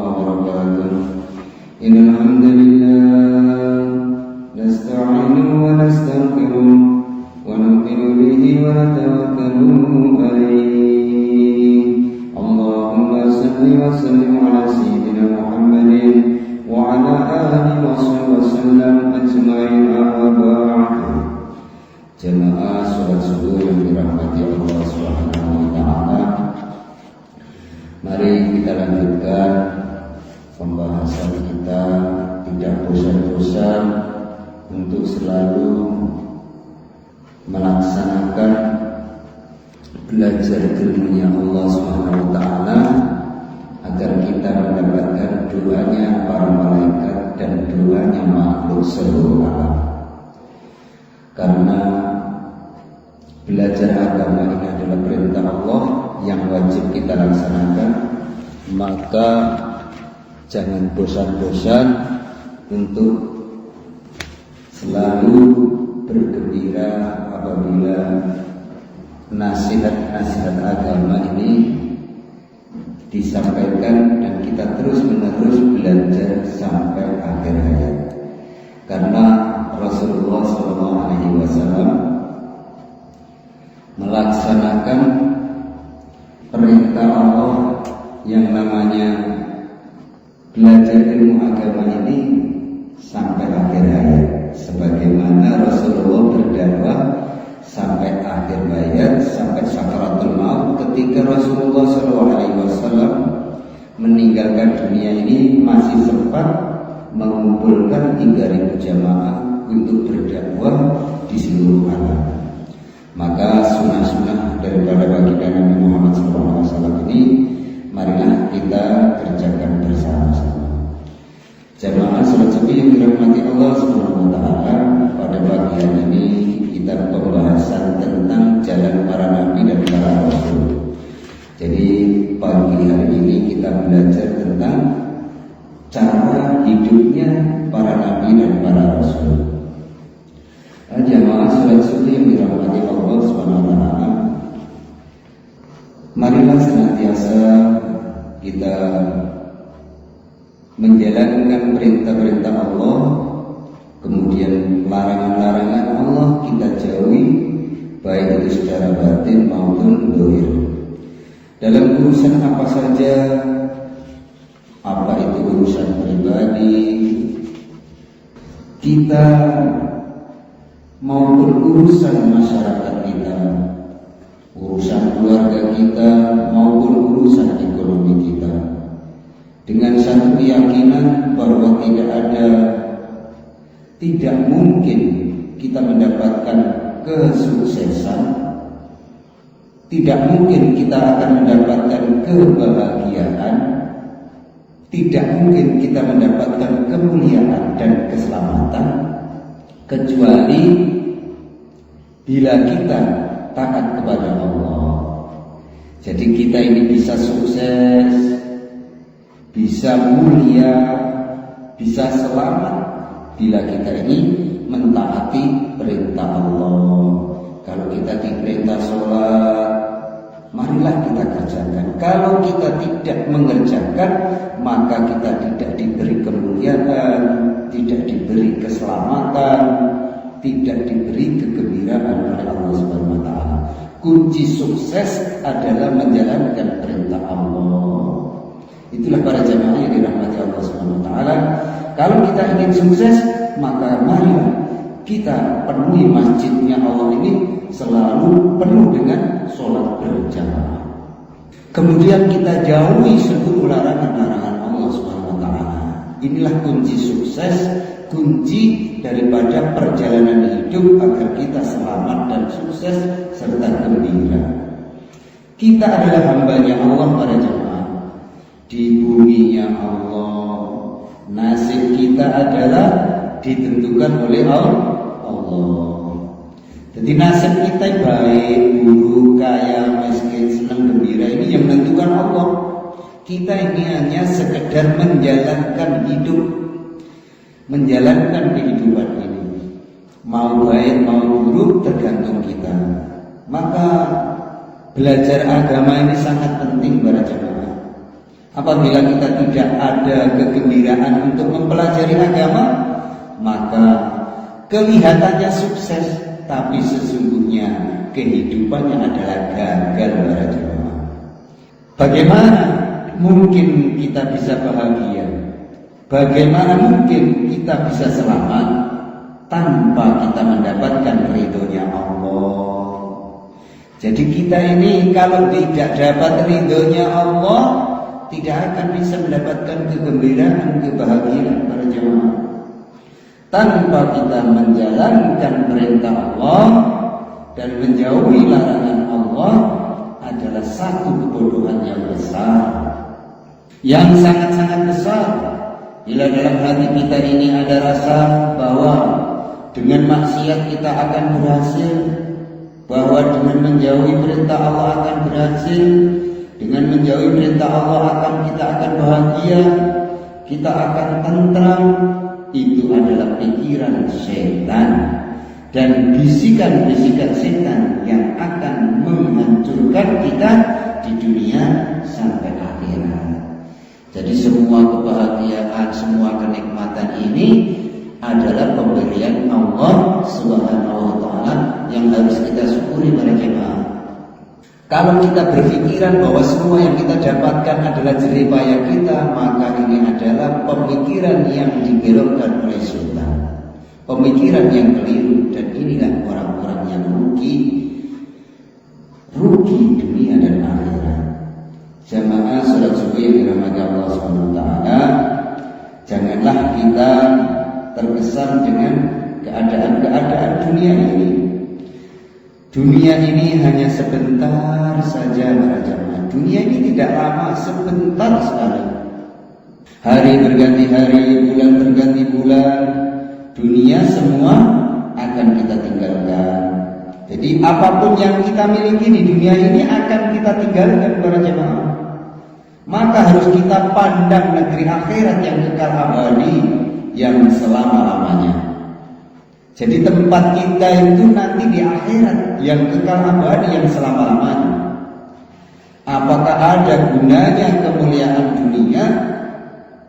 وبركاته إن الحمد لله نستعينه ونستغفره ونؤمن به ونتوكل عليه اللهم صل وسلم على سيدنا محمد وعلى آله وصحبه وسلم أجمعين أما بعد. Jemaah sholat subuh yang dirahmati Allah Subhanahu wa taala. Mari kita lanjutkan pembahasan kita, tidak bosan-bosan untuk selalu melaksanakan belajar ilmunya Allah Subhanahu wa taala agar kita mendapatkan doanya para malaikat dan doanya makhluk seluruh alam. Karena belajar agama ini adalah perintah Allah yang wajib kita laksanakan, maka jangan bosan-bosan untuk selalu bergembira apabila nasihat-nasihat agama ini disampaikan dan kita terus-menerus belajar sampai akhir hayat. Karena Rasulullah SAW melaksanakan perintah Allah yang namanya belajar ilmu agama ini sampai akhir hayat, sebagaimana Rasulullah berdakwah sampai akhir hayat, sampai sakaratul maut. Ketika Rasulullah SAW meninggalkan dunia ini masih sempat mengumpulkan 3.000 jamaah untuk berdakwah di seluruh alam. Maka sunnah-sunnah daripada baginda Nabi Muhammad SAW ini marilah kita kerjakan bersama-sama. Jamaah salat subuh yang dirahmati Allah Subhanahu wa taala, pada pagi hari ini kita pembahasan tentang jalan para nabi dan para rasul. Jadi pagi hari ini kita belajar tentang cara hidupnya para nabi dan para rasul. Jamaah salat subuh yang dirahmati Allah Subhanahu wa taala, marilah senantiasa kita menjalankan perintah-perintah Allah, kemudian larangan-larangan Allah kita jauhi, baik itu secara batin maupun zahir. Dalam urusan apa saja, apa itu urusan pribadi kita maupun urusan masyarakat kita, urusan keluarga kita maupun urusan ekonomi kita, dengan satu keyakinan bahwa tidak mungkin kita mendapatkan kesuksesan, tidak mungkin kita akan mendapatkan kebahagiaan, tidak mungkin kita mendapatkan kemuliaan dan keselamatan kecuali bila kita taat kepada Allah. Jadi kita ini bisa sukses, bisa mulia, bisa selamat bila kita ini mentaati perintah Allah. Kalau kita diperintah sholat, marilah kita kerjakan. Kalau kita tidak mengerjakan, maka kita tidak diberi kemuliaan, tidak diberi keselamatan, tidak diberi kegembiraan oleh Allah Subhanahu wa taala. Kunci sukses adalah menjalankan perintah Allah. Itulah para jamaah yang dirahmati Allah Subhanahu wa taala. Kalau kita ingin sukses, maka marilah kita penuhi masjidnya Allah ini selalu penuh dengan sholat berjamaah. Kemudian kita jauhi seluruh larangan-larangan Allah Subhanahu wa taala. Inilah kunci sukses, kunci daripada perjalanan hidup agar kita selamat dan sukses serta gembira. Kita adalah hambanya Allah para jemaah, di buminya Allah. Nasib kita adalah ditentukan oleh Allah. Jadi nasib kita baik, buruk, kaya, miskin, senang, gembira ini yang menentukan Allah. Kita ini hanya sekedar menjalankan hidup, menjalankan kehidupan ini. Mau baik, mau buruk tergantung kita. Maka belajar agama ini sangat penting para jemaah. Apabila kita tidak ada kegembiraan untuk mempelajari agama, maka kelihatannya sukses, tapi sesungguhnya kehidupannya adalah gagal para jemaah. Bagaimana mungkin kita bisa bahagia? Bagaimana mungkin kita bisa selamat tanpa kita mendapatkan ridhonya Allah? Jadi kita ini kalau tidak dapat ridhonya Allah, tidak akan bisa mendapatkan kegembiraan, kebahagiaan para jemaah. Tanpa kita menjalankan perintah Allah dan menjauhi larangan Allah adalah satu kebodohan yang besar, yang sangat-sangat besar. Bila dalam hati kita ini ada rasa bahwa dengan maksiat kita akan berhasil, bahwa dengan menjauhi perintah Allah akan berhasil, dengan menjauhi perintah Allah kita akan bahagia, kita akan tentram, itu adalah pikiran setan dan bisikan-bisikan setan yang akan menghancurkan kita di dunia sampai akhirat. Jadi semua kebahagiaan, semua kenikmatan ini adalah pemberian Allah Subhanahu wa taala yang harus kita syukuri para jemaah. Kalau kita berpikiran bahwa semua yang kita dapatkan adalah jerih payah kita, maka ini adalah pemikiran yang dibelokkan oleh setan, pemikiran yang keliru, dan inilah orang-orang yang rugi dunia dan akhirat. Jamaah salat subuh yang dirahmati Allah SWT, janganlah kita terkesan dengan keadaan-keadaan dunia ini. Dunia ini hanya sebentar saja para jamaah. Dunia ini tidak lama, sebentar sekali. Hari berganti hari, bulan berganti bulan, dunia semua akan kita tinggalkan. Jadi apapun yang kita miliki di dunia ini akan kita tinggalkan para jemaah. Maka harus kita pandang negeri akhirat yang kekal abadi, yang selama-lamanya. Jadi tempat kita itu nanti di akhirat yang kekal abadi, yang selama-lamanya. Apakah ada gunanya kemuliaan dunia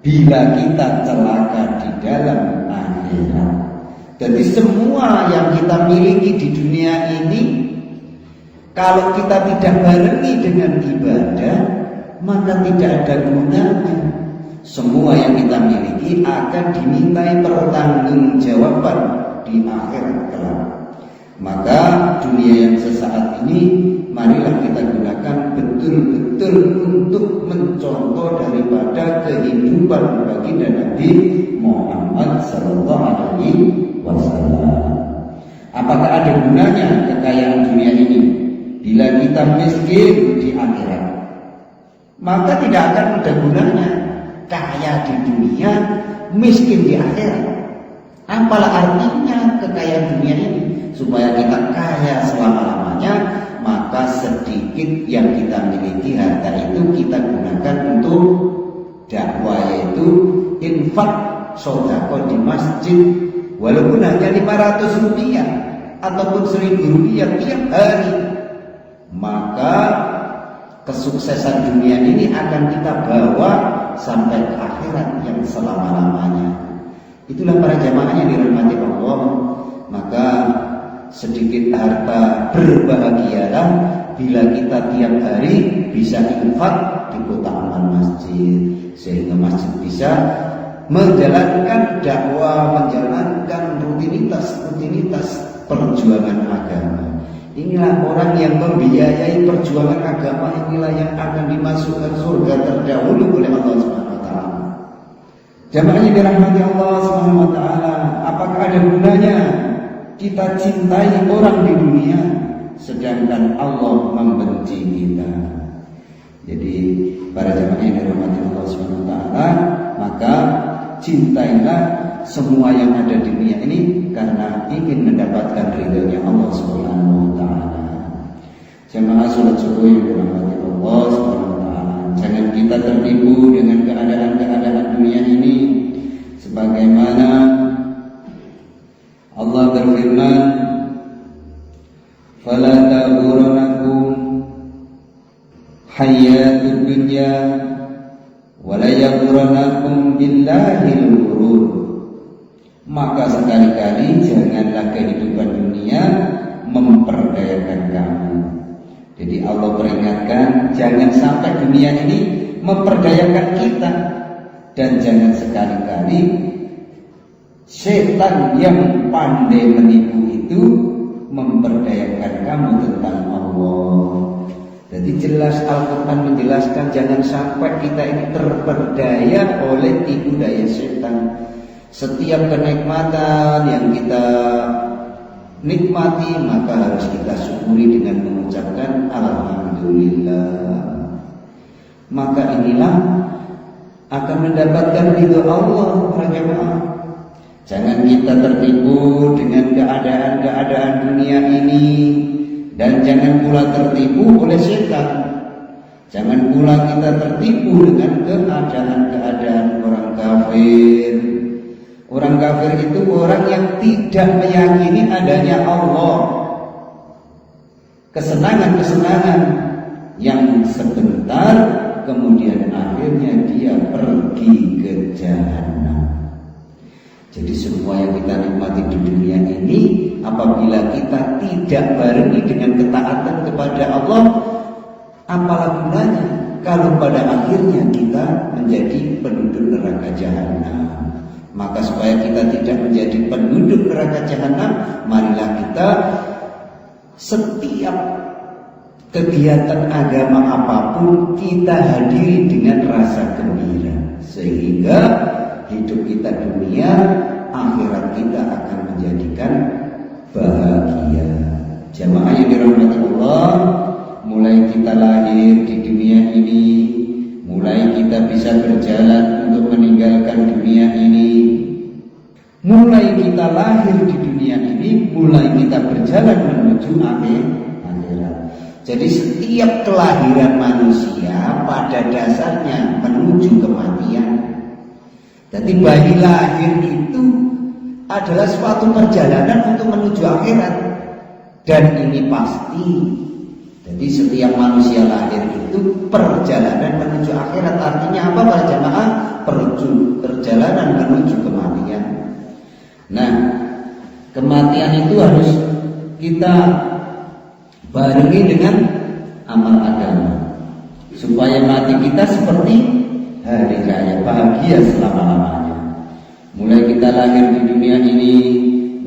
bila kita celaka di dalam akhirat? Jadi semua yang kita miliki di dunia ini, kalau kita tidak barengi dengan ibadah, maka tidak ada gunanya. Semua yang kita miliki akan dimintai pertanggungjawaban di akhirat kelak. Maka dunia yang sesaat ini, marilah kita gunakan betul-betul untuk mencontoh daripada kehidupan baginda Nabi Muhammad sallallahu alaihi wasallam. Apakah ada gunanya kekayaan dunia ini bila kita miskin di akhirat? Maka tidak akan ada gunanya kaya di dunia, miskin di akhirat. Apalah artinya kekayaan dunia ini? Supaya kita kaya selama-lamanya, maka sedikit yang kita miliki, harta itu kita gunakan untuk dakwah, yaitu infak, sedekah di masjid, walaupun hanya 500 rupiah ataupun 1000 rupiah tiap hari. Maka kesuksesan dunia ini akan kita bawa sampai ke akhirat yang selama-lamanya. Itulah para jamaah yang dirahmati Allah. Maka sedikit harta berbahagialah bila kita tiap hari bisa infak di kota amal masjid, sehingga masjid bisa menjalankan dakwah, menjalankan rutinitas perjuangan agama. Inilah orang yang membiayai perjuangan agama, inilah yang akan dimasukkan surga terdahulu oleh Allah Subhanahu wa taala. Jamaah yang dirahmati Allah Subhanahu wa taala, apakah ada gunanya kita cintai orang di dunia sedangkan Allah membenci kita? Jadi para jamaah yang dirahmati Allah Subhanahu wa taala, maka cintailah semua yang ada di dunia ini karena ingin mendapatkan ridhonya Allah Subhanahu wa taala. Jamaah salat subuh yang dirahmati Allah Subhanahu wa taala, jangan kita tertipu dengan keadaan-keadaan dunia ini. Sebagaimana Allah berfirman, "Fala taghurrannakum hayatud dunya yaghurrannakum billahil ghurur. Maka sekali-kali janganlah kehidupan dunia memperdayakan kamu. Jadi Allah peringatkan, jangan sampai dunia ini memperdayakan kita. Dan jangan sekali-kali setan yang pandai menipu itu memperdayakan kamu tentang Allah. Jadi jelas Al-Quran menjelaskan jangan sampai kita ini terperdaya oleh tipu daya setan. Setiap kenikmatan yang kita nikmati maka harus kita syukuri dengan mengucapkan Alhamdulillah. Maka inilah akan mendapatkan ridho Allah para jemaah. Jangan kita tertipu dengan keadaan-keadaan dunia ini, dan jangan pula tertipu oleh setan. Jangan pula kita tertipu dengan keadaan-keadaan orang kafir. Orang kafir itu orang yang tidak meyakini adanya Allah. Kesenangan-kesenangan yang sebentar, kemudian akhirnya dia pergi ke jahanam. Jadi semua yang kita nikmati di dunia ini, apabila kita tidak barengi dengan ketaatan kepada Allah, apalah gunanya kalau pada akhirnya kita menjadi penduduk neraka jahanam. Maka supaya kita tidak menjadi penduduk neraka jahanam, marilah kita setiap kegiatan agama apapun kita hadiri dengan rasa gembira, sehingga hidup kita dunia, akhirat kita akan menjadikan bahagia. Jamaah yang dirahmati Allah, mulai kita lahir di dunia ini, mulai kita bisa berjalan untuk meninggalkan dunia ini, mulai kita lahir di dunia ini, mulai kita berjalan menuju akhirat. Jadi setiap kelahiran manusia pada dasarnya menuju kematian. Jadi bayi lahir itu adalah suatu perjalanan untuk menuju akhirat, dan ini pasti. Jadi setiap manusia lahir itu perjalanan menuju akhirat. Artinya apa para jamaah? Perjalanan menuju kematian. Nah, kematian itu harus kita barengi dengan amal agama, supaya mati kita seperti hari raya, bahagia selama-lamanya. Mulai kita lahir di dunia ini,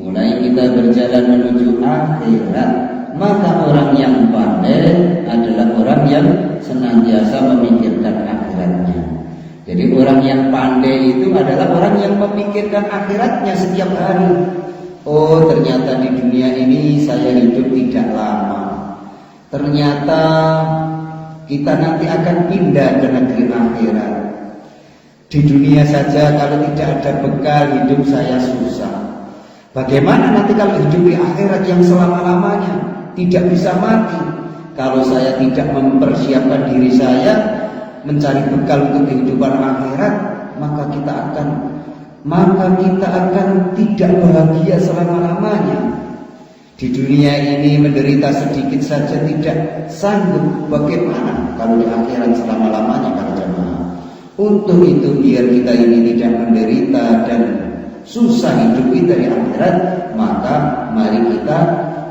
mulai kita berjalan menuju akhirat, maka orang yang pandai adalah orang yang senantiasa memikirkan akhiratnya. Jadi orang yang pandai itu adalah orang yang memikirkan akhiratnya setiap hari. Oh, ternyata di dunia ini saya hidup tidak lama. Ternyata kita nanti akan pindah ke negeri akhirat. Di dunia saja kalau tidak ada bekal, hidup saya susah. Bagaimana nanti kalau hidup di akhirat yang selama-lamanya tidak bisa mati? Kalau saya tidak mempersiapkan diri saya mencari bekal untuk kehidupan akhirat, maka kita akan tidak bahagia selama-lamanya. Di dunia ini menderita sedikit saja tidak sanggup, bagaimana kalau di akhirat selama-lamanya para jemaah? Untuk itu biar kita ini tidak menderita dan susah hidup kita di akhirat, maka mari kita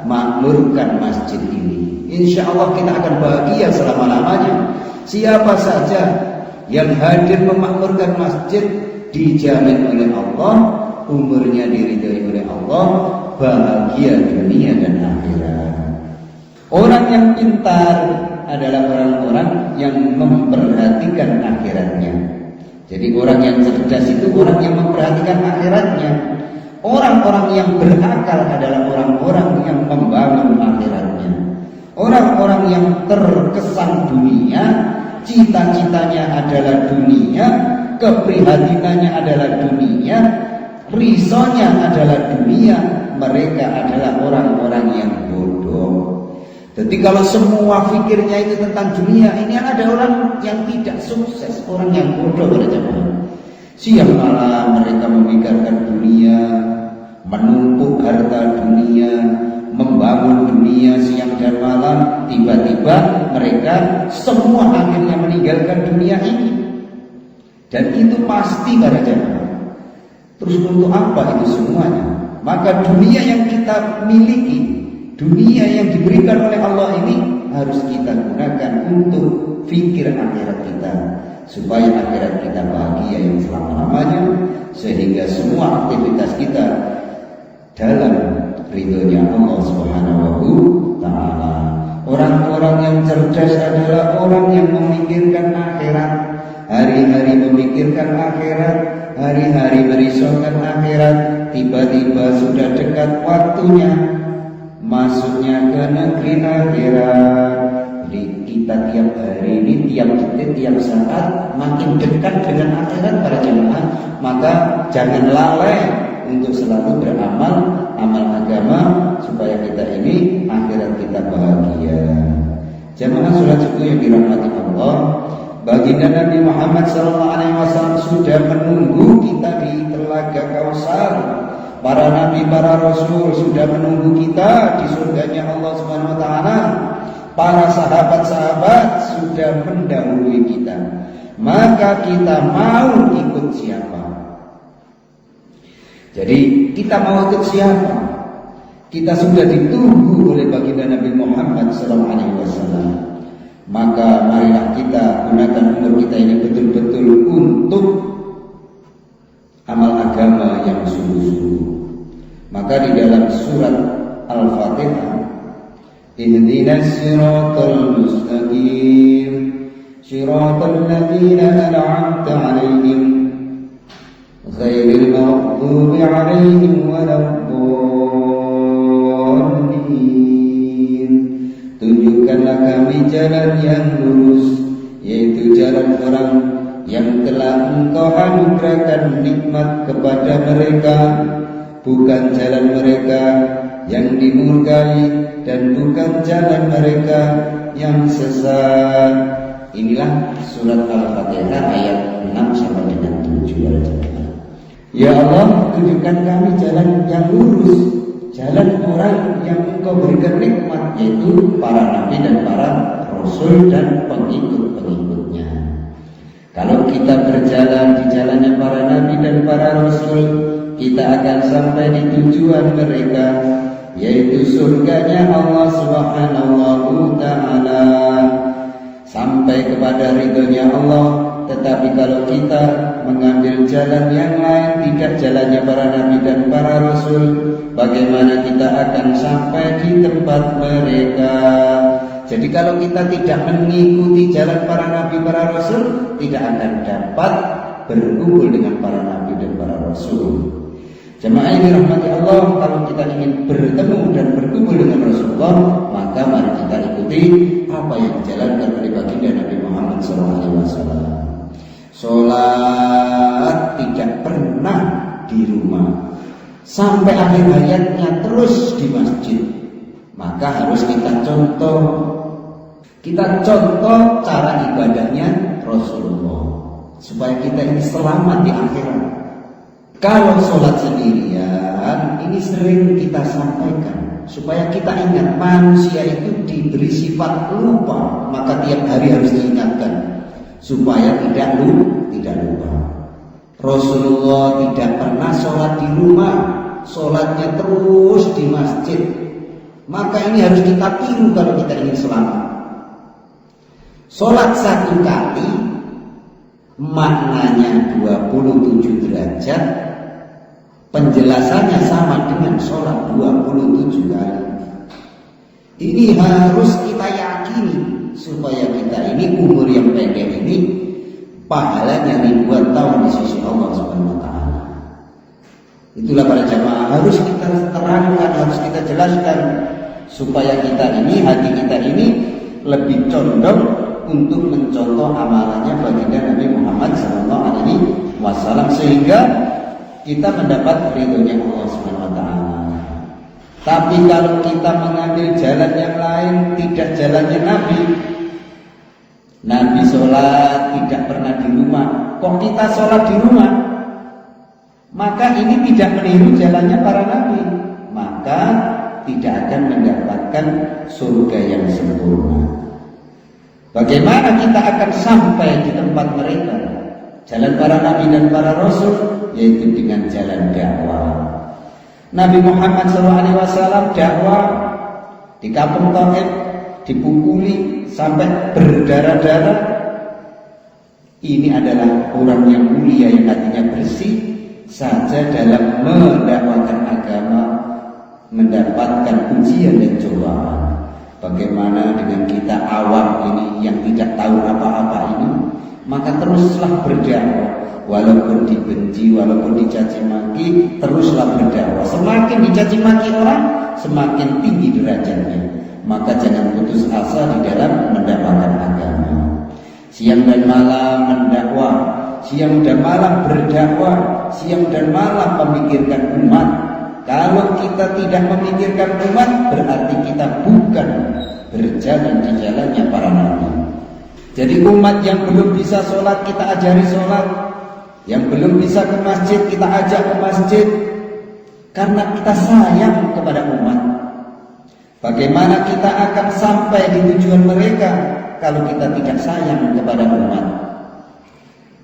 makmurkan masjid ini. Insya Allah kita akan bahagia selama-lamanya. Siapa saja yang hadir memakmurkan masjid, dijamin oleh Allah umurnya diridhai oleh Allah, bahagia dunia dan akhirat. Orang yang pintar adalah orang-orang yang memperhatikan akhiratnya. Jadi orang yang cerdas itu orang yang memperhatikan akhiratnya. Orang-orang yang berakal adalah orang-orang yang membangun akhiratnya. Orang-orang yang terkesan dunia, cita-citanya adalah dunia, keprihatinannya adalah dunia, risaunya adalah dunia, mereka adalah orang-orang yang bodoh. Jadi kalau semua fikirnya itu tentang dunia, ini ada orang yang tidak sukses, orang yang bodoh pada zaman. Siang malam mereka memikirkan dunia, menumpuk harta dunia, membangun dunia siang dan malam. Tiba-tiba mereka semua akhirnya meninggalkan dunia ini. Dan itu pasti para jamaah. Terus untuk apa itu semuanya? Maka dunia yang kita miliki, dunia yang diberikan oleh Allah ini harus kita gunakan untuk fikir akhirat kita, supaya akhirat kita bahagia yang selama-lamanya, sehingga semua aktivitas kita dalam ridhonya Allah Subhanahu wa ta'ala. Orang-orang yang cerdas adalah orang yang memikirkan akhirat, hari-hari memikirkan akhirat, hari-hari merisaukan akhirat. Tiba-tiba sudah dekat waktunya masuknya ke negeri akhirat. Jadi kita tiap hari ini, tiap detik, tiap saat makin dekat dengan akhirat para jemaah. Maka jangan lalai untuk selalu beramal, amal agama, supaya kita ini akhirat kita bahagia. Jemaah sholat subuh yang dirahmati Allah, baginda Nabi Muhammad SAW sudah menunggu kita di Telaga Kausar. Para nabi, para rasul sudah menunggu kita di surganya Allah Subhanahu wa ta'ala. Para sahabat-sahabat sudah mendahului kita. Maka kita mau ikut siapa? Jadi kita mau ikut siapa? Kita sudah ditunggu oleh baginda Nabi Muhammad SAW. Maka marilah kita gunakan umur kita ini betul-betul untuk amal agama yang sungguh-sungguh. Maka di dalam surat Al-Fatihah, ihdinas siratal mustaqim siratal ladzina an'amta 'alaihim ghairil maghdubi 'alaihim waladdallin. Tunjukkanlah kami jalan yang lurus, yaitu jalan orang yang telah Engkau anugerahkan nikmat kepada mereka, bukan jalan mereka yang dimurkai dan bukan jalan mereka yang sesat. Inilah surat Al-Fatihah ayat 6 sampai dengan 7. Ya Allah, tunjukkan kami jalan yang lurus, jalan orang yang Engkau berikan nikmat, yaitu para nabi dan para rasul dan pengikut-pengikutnya. Kalau kita berjalan di jalannya para nabi dan para rasul, kita akan sampai di tujuan mereka, yaitu surganya Allah Subhanahu wa ta'ala, sampai kepada ridhonya Allah. Tetapi kalau kita mengambil jalan yang lain, tidak jalannya para nabi dan para rasul, bagaimana kita akan sampai di tempat mereka? Jadi kalau kita tidak mengikuti jalan para nabi, para rasul, tidak akan dapat berkumpul dengan para nabi dan para rasul. Jemaah ini rahmati Allah, kalau kita ingin bertemu dan berkumpul dengan Rasulullah, maka mari kita ikuti apa yang dijalankan oleh baginda Nabi Muhammad SAW. Sholat tidak pernah di rumah, sampai akhir hayatnya terus di masjid. Maka harus kita contoh. Kita contoh cara ibadahnya Rasulullah, supaya kita ini selamat di akhirat. Kalau sholat sendirian, ini sering kita sampaikan, supaya kita ingat manusia itu diberi sifat lupa. Maka tiap hari harus diingatkan, supaya tidak lupa. Rasulullah tidak pernah sholat di rumah, sholatnya terus di masjid. Maka ini harus kita tiru kalau kita ingin selamat. Sholat satu kali maknanya 27 derajat, penjelasannya sama dengan sholat 27 kali. Ini harus kita yakini, supaya kita ini umur yang pendek ini pahalanya ribuan tahun di sisi Allah Subhanahu wa ta'ala. Itulah para jamaah harus kita terangkan, harus kita jelaskan, supaya kita ini, hati kita ini lebih condong untuk mencontoh amalannya baginda Nabi Muhammad SAW, sehingga kita mendapat ridhonya Allah Subhanahu wa ta'ala. Tapi kalau kita mengambil jalan yang lain, tidak jalannya Nabi, Nabi sholat tidak pernah di rumah, kok kita sholat di rumah, maka ini tidak meniru jalannya para nabi, maka tidak akan mendapatkan surga yang sempurna. Bagaimana kita akan sampai di tempat mereka? jalan para nabi dan para rasul, yaitu dengan jalan dakwah. Nabi Muhammad SAW dakwah di kampung Taif, dipukuli sampai berdarah-darah. Ini adalah orang yang mulia, yang hatinya bersih saja dalam mendakwakan agama, mendapatkan ujian dan cobaan. Bagaimana dengan kita awam ini yang tidak tahu apa-apa ini? Maka teruslah berdakwah, walaupun dibenci, walaupun dicaci maki, teruslah berdakwah. Semakin dicaci maki orang, semakin tinggi derajatnya. Maka jangan putus asa di dalam mendapatkan agama. Siang dan malam mendakwah, siang dan malam berdakwah, siang dan malam memikirkan umat. Kalau kita tidak memikirkan umat, berarti kita bukan berjalan di jalannya para nabi. Jadi umat yang belum bisa sholat, kita ajari sholat. Yang belum bisa ke masjid, kita ajak ke masjid. Karena kita sayang kepada umat. Bagaimana kita akan sampai di tujuan mereka kalau kita tidak sayang kepada umat?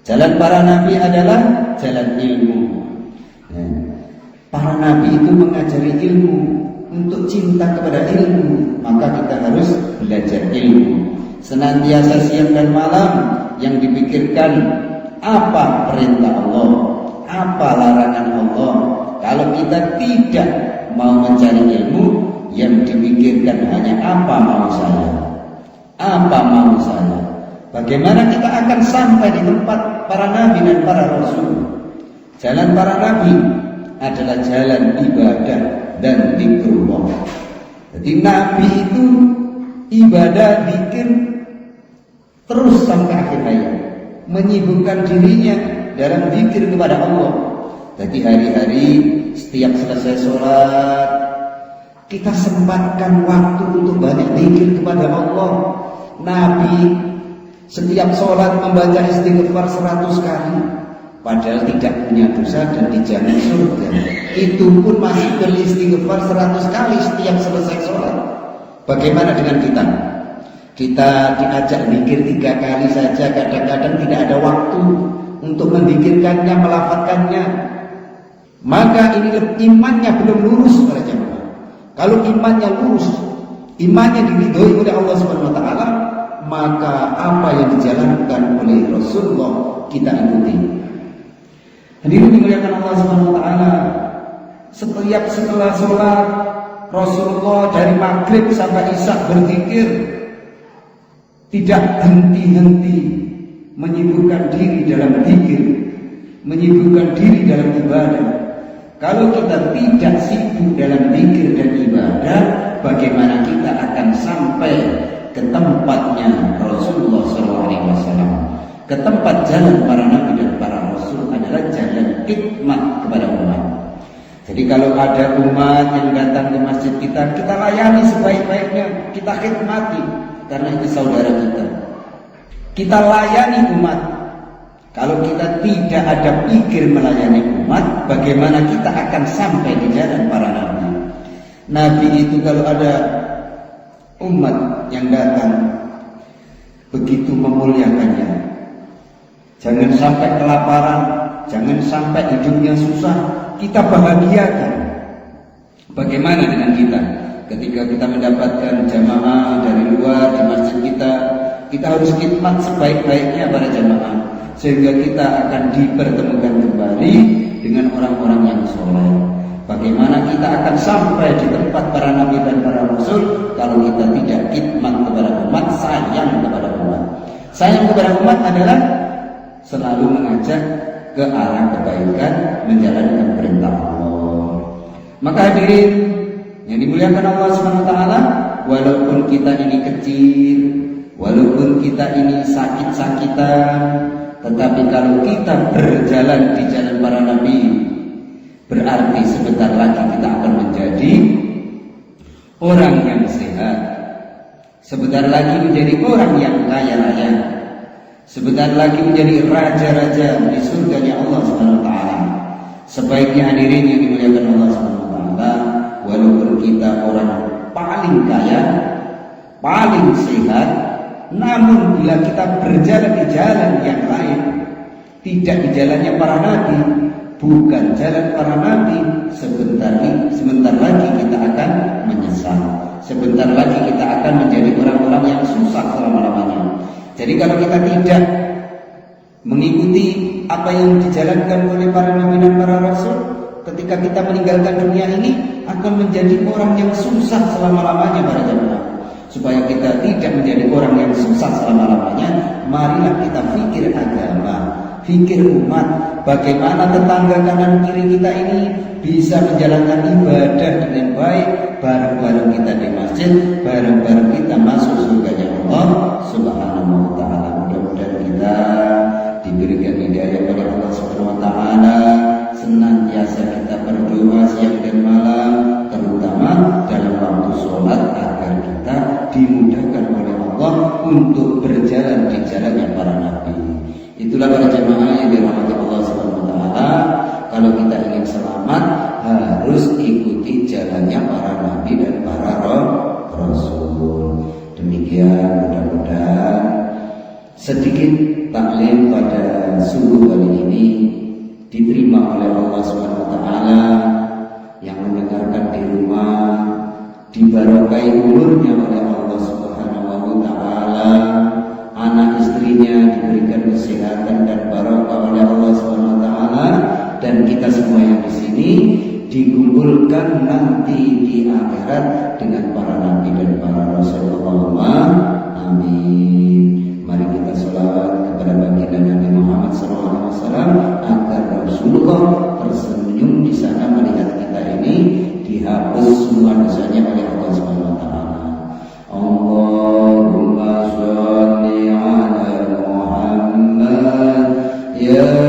Jalan para nabi adalah jalan ilmu. Para nabi itu mengajari ilmu. Untuk cinta kepada ilmu, maka kita harus belajar ilmu. Senantiasa siang dan malam yang dipikirkan apa perintah Allah, apa larangan Allah. Kalau kita tidak mau mencari ilmu, yang dipikirkan hanya apa mau saya, apa mau saya. Bagaimana kita akan sampai di tempat para nabi dan para rasul? Jalan para nabi adalah jalan ibadah dan zikrullah. Jadi nabi itu ibadah, zikir terus sampai akhir hayat, menyibukkan dirinya dalam zikir kepada Allah. Jadi hari-hari setiap selesai sholat, kita sempatkan waktu untuk banyak zikir kepada Allah. Nabi setiap sholat membaca istighfar 100 kali, padahal tidak punya dosa dan dijamin surga. Itu pun masih beristighfar 100 kali setiap selesai sholat. Bagaimana dengan kita? Kita diajak zikir 3 kali saja, kadang-kadang tidak ada waktu untuk menzikirkannya, melafadzkannya. Maka ini imannya belum lurus para jemaah. Kalau imannya lurus, imannya diridhoi oleh Allah Subhanahu wa taala, maka apa yang dijalankan oleh Rasulullah kita ikuti. Hadirin dimuliakan Allah Subhanahu wa taala, setiap setelah sholat Rasulullah dari maghrib sampai isya berzikir, tidak henti-henti menyibukkan diri dalam zikir, menyibukkan diri dalam ibadah. Kalau kita tidak sibuk dalam zikir dan ibadah, bagaimana kita akan sampai ke tempatnya Rasulullah SAW? Ke tempat jalan para nabi dan para rasul adalah jalan khidmat kepada umat. Jadi kalau ada umat yang datang ke masjid kita layani sebaik-baiknya, kita khidmati, karena itu saudara kita. Kita layani umat. Kalau kita tidak ada pikir melayani umat, bagaimana kita akan sampai di jalan para nabi? Nabi itu kalau ada umat yang datang, begitu memuliakannya. Jangan sampai kelaparan, jangan sampai hidupnya susah, kita bahagiakan. Bagaimana dengan kita? Ketika kita mendapatkan jamaah dari luar di masjid kita harus khidmat sebaik-baiknya para jamaah, sehingga kita akan dipertemukan kembali dengan orang-orang yang soleh. Bagaimana kita akan sampai di tempat para nabi dan para rasul kalau kita tidak khidmat kepada umat, sayang kepada umat? Sayang kepada umat adalah selalu mengajak ke arah kebaikan, menjalankan perintah Allah. Maka hadirin yang dimuliakan Allah Subhanahu wa taala, walaupun kita ini kecil, walaupun kita ini sakit-sakitan, tetapi kalau kita berjalan di jalan para nabi, berarti sebentar lagi kita akan menjadi orang yang sehat. Sebentar lagi menjadi orang yang kaya raya. Sebentar lagi menjadi raja-raja di surganya Allah Subhanahu wa taala. Sebaiknya hadirin yang dimuliakan Allah Subhanahu wa taala, walaupun kita orang paling kaya, paling sehat, namun bila kita berjalan di jalan yang lain, tidak di jalannya para nabi, bukan jalan para nabi, sebentar lagi kita akan menyesal. Sebentar lagi kita akan menjadi orang-orang yang susah selama-lamanya. Jadi kalau kita tidak mengikuti apa yang dijalankan oleh para nabi dan para rasul, ketika kita meninggalkan dunia ini akan menjadi orang yang susah selama-lamanya para jemaah. Supaya kita tidak menjadi orang yang susah selama-lamanya, marilah kita fikir agama, fikir umat, bagaimana tetangga kanan kiri kita ini bisa menjalankan ibadah dengan baik, bareng-bareng kita di masjid, bareng-bareng kita masuk surganya Allah Subhanahu wa taala. Mudah-mudahan kita diberikan hidayah oleh Allah Subhanahu wa taala, senantiasa kita berdoa siang dan malam, terutama dalam waktu sholat, agar kita dimudahkan oleh Allah untuk berjalan di jalannya para nabi. Itulah para jemaah yang dirahmati Allah Subhanahu wa taala. Kalau kita ingin selamat, harus ikuti jalannya para nabi dan para rasul. Demikian, mudah-mudahan sedikit taklim pada subuh kali ini diterima oleh Allah Subhanahu wa taala. Yang mendengarkan di rumah dibarokai umurnya oleh Allah Subhanahu wa taala, anak istrinya diberikan kesehatan dan barokah oleh Allah Subhanahu wa taala, dan kita semua yang di sini dikumpulkan nanti di akhirat dengan para nabi dan para rasulullah. Amin. Mari kita sholawat kepada baginda Nabi Muhammad SAW agar Rasulullah tersenyum di sana melihat kita ini, dihapus semua dosanya oleh Allah Subhanahu wa taala. Allahumma sholli ala Muhammad ya